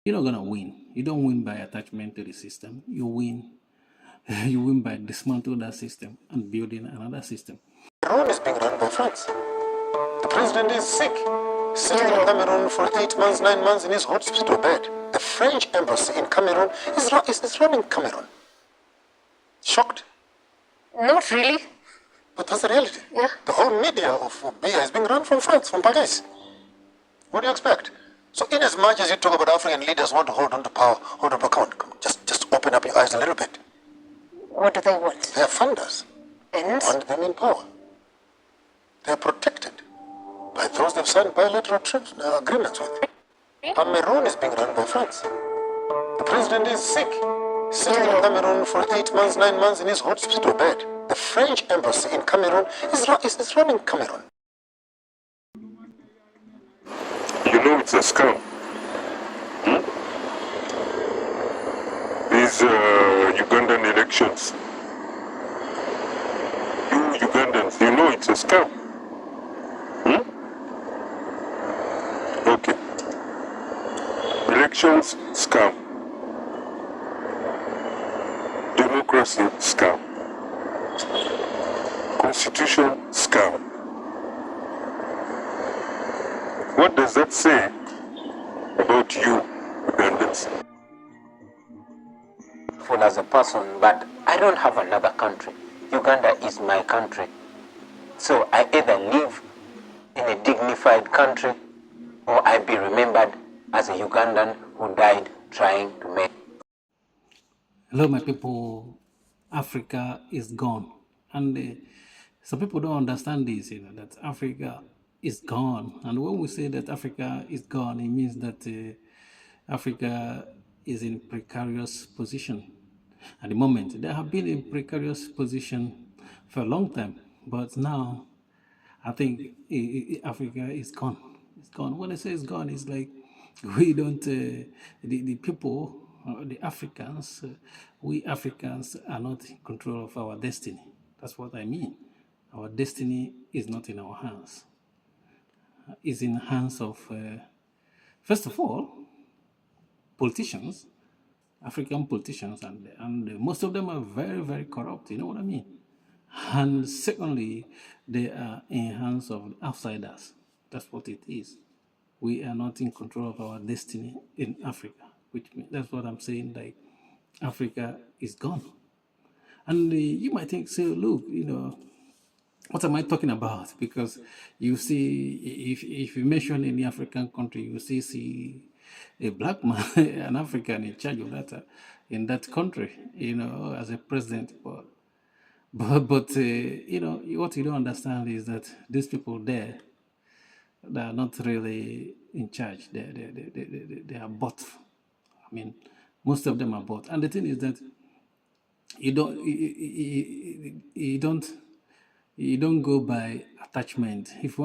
You're not gonna win. You don't win by attachment to the system. You win. You win by dismantling that system and building another system. Cameroon is being run by France. The president is sick, sitting in Cameroon for 8 months, 9 months in his hospital bed. The French embassy in Cameroon is running Cameroon. Shocked? Not really. But that's the reality. Yeah. The whole media of Biya is being run from France, from Paris. What do you expect? So in as much as you talk about African leaders want to hold on to power, hold on to power, just open up your eyes a little bit. What do they want? They are funders. And? Want them in power. They are protected by those they've signed bilateral agreements with. Cameroon is being run by France. The president is sick, sitting in Cameroon for 8 months, 9 months in his hospital bed. The French embassy in Cameroon is running Cameroon. You know it's a scam. These Ugandan elections. You Ugandans, you know it's a scam. Okay. Elections, scam. Democracy, scam. Constitution, scam. What does that say about you, Ugandans? As a person, but I don't have another country. Uganda is my country. So I either live in a dignified country or I be remembered as a Ugandan who died trying to make. Hello, my people. Africa is gone. And some people don't understand this, that Africa is gone. And when we say that Africa is gone, it means that Africa is in precarious position. At the moment, they have been in precarious position for a long time, but now I think Africa is gone. It's gone. When I say it's gone, it's like we don't, the people, the Africans, we Africans are not in control of our destiny. That's what I mean. Our destiny is not in our hands. It's in the hands of, first of all, politicians, African politicians, and most of them are very, very corrupt. You know what I mean? And secondly, they are in hands of outsiders. That's what it is. We are not in control of our destiny in Africa, which means that's what I'm saying. Like Africa is gone, and you might think, so look, what am I talking about? Because you see, if you mention any African country, you see a black man, an African in charge of that in that country, as a president. But what you don't understand is that these people there, they are not really in charge. They are bought. I mean, most of them are bought. And the thing is that you don't go by attachment. If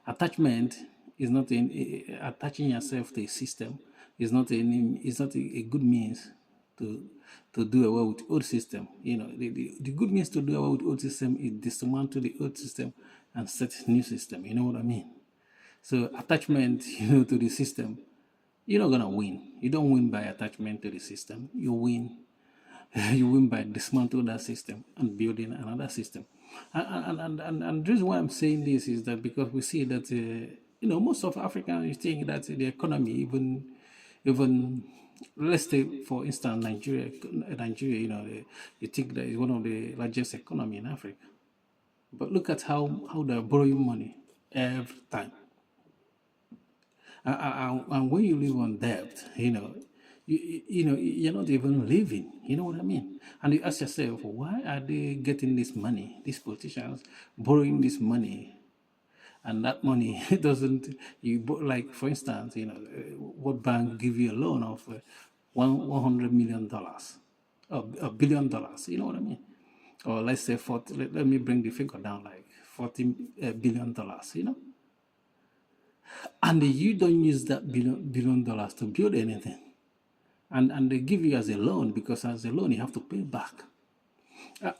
attachment is not attaching yourself to a system is not a good means to do away with old system. The good means to do away with old system is dismantle the old system and set new system. You know what I mean? So attachment, to the system, you're not gonna win. You don't win by attachment to the system. You win. You win by dismantling that system and building another system. And the reason why I'm saying this is that because we see that most of Africans think that the economy, even let's take for instance Nigeria, you think that is one of the largest economy in Africa, but look at how they're borrowing money every time. And when you live on debt, you're not even living. You know what I mean? And you ask yourself, why are they getting this money? These politicians borrowing this money, and that money doesn't. Like for instance, what bank give you a loan of $100 million, $1 billion? You know what I mean? Or let's say 40. Let me bring the figure down, like $40 billion. And you don't use that billion dollars to build anything. And they give you as a loan, because as a loan you have to pay back.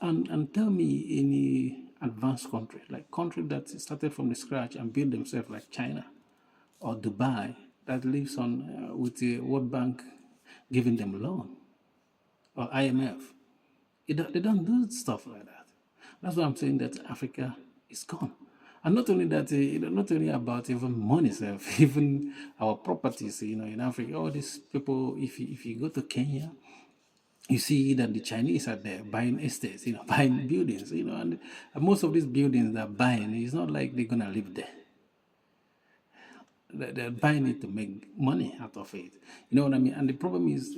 And tell me any advanced country, like country that started from the scratch and built themselves, like China or Dubai that lives on with the World Bank giving them loan or IMF. They don't do stuff like that. That's why I'm saying that Africa is gone. And not only that, not only about even money itself, even our properties, in Africa, all these people, if you go to Kenya, you see that the Chinese are there buying estates, buying buildings, and most of these buildings they're buying, it's not like they're gonna live there. They're buying it to make money out of it. You know what I mean? And the problem is,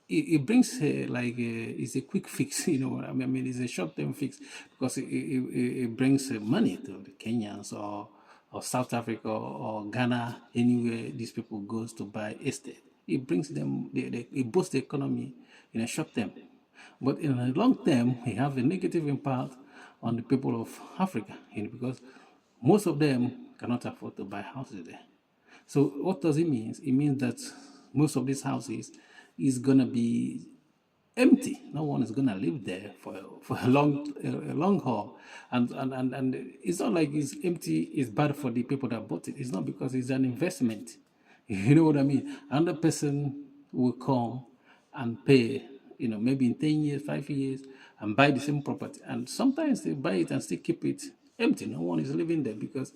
it brings it's a quick fix. You know what I mean? It's a short-term fix because it brings money to the Kenyans or South Africa or Ghana, anywhere these people goes to buy estate. It brings them, it boosts the economy in a short term. But in a long term, it have a negative impact on the people of Africa, because most of them cannot afford to buy houses there. So what does it mean? It means that most of these houses is gonna be empty. No one is gonna live there for a long haul. And it's not like it's empty is bad for the people that bought it. It's not, because it's an investment. You know what I mean? Another person will come and pay, maybe in 10 years, 5 years, and buy the same property. And sometimes they buy it and still keep it empty. No one is living there, because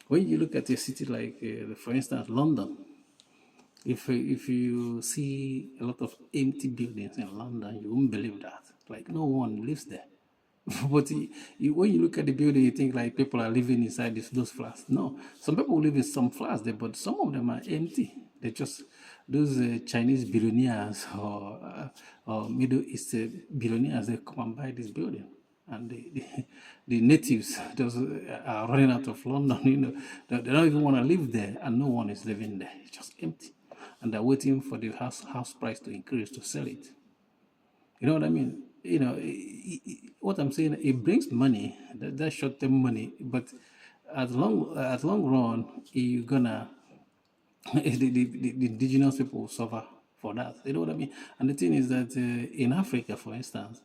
when you look at a city like, for instance, London, if you see a lot of empty buildings in London, you won't believe that. Like, no one lives there. But when you look at the building, you think like people are living inside those flats. No, some people live in some flats there, but some of them are empty. They're just those Chinese billionaires or Middle East billionaires. They come and buy this building, and the natives just are running out of London. They don't even want to live there, and no one is living there. It's just empty, and they're waiting for the house price to increase to sell it. You know what I mean? What I'm saying, it brings money, that short-term money, but at long run, you're gonna the indigenous people will suffer for that. You know what I mean? And the thing is that in Africa, for instance,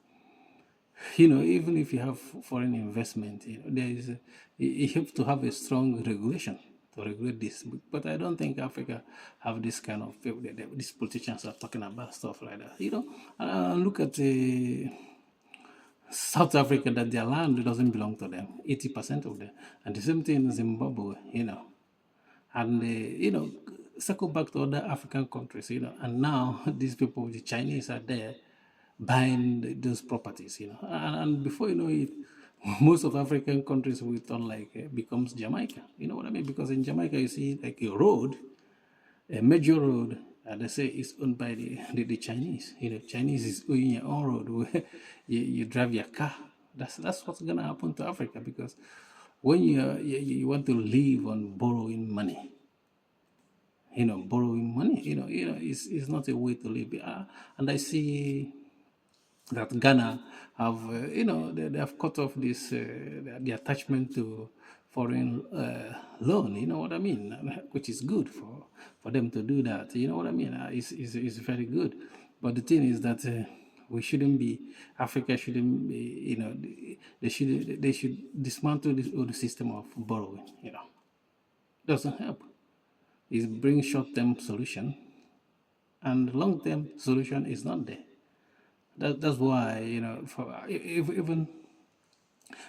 even if you have foreign investment, you have to have a strong regulation to regulate this. But I don't think Africa have this kind of people. These politicians are talking about stuff like that. Look at South Africa, that their land doesn't belong to them, 80% of them, and the same thing in Zimbabwe. And circle back to other African countries. And now these people, the Chinese, are there buying those properties, and before you know it, most of African countries will turn becomes Jamaica. You know what I mean? Because in Jamaica, you see like a major road, and they say it's owned by the Chinese. Chinese is owning your own road where you drive your car. That's what's gonna happen to Africa, because when you want to live on borrowing money, it's not a way to live. And I see that Ghana have, they have cut off this the attachment to foreign loan. You know what I mean? Which is good for them to do that. You know what I mean? It's very good. But the thing is that we shouldn't be. Africa shouldn't be. They should dismantle this old system of borrowing. Doesn't help. It brings short-term solution, and long-term solution is not there. That's why, even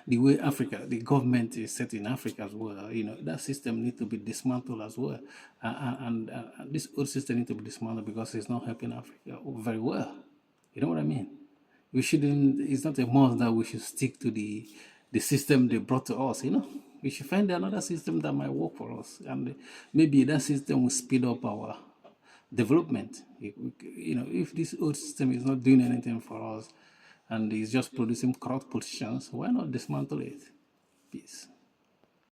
the way the government is set in Africa as well, that system needs to be dismantled as well. And this old system needs to be dismantled, because it's not helping Africa very well. You know what I mean? It's not a must that we should stick to the system they brought to us, We should find another system that might work for us. And maybe that system will speed up our development. If this old system is not doing anything for us and is just producing corrupt politicians, why not dismantle it? Peace.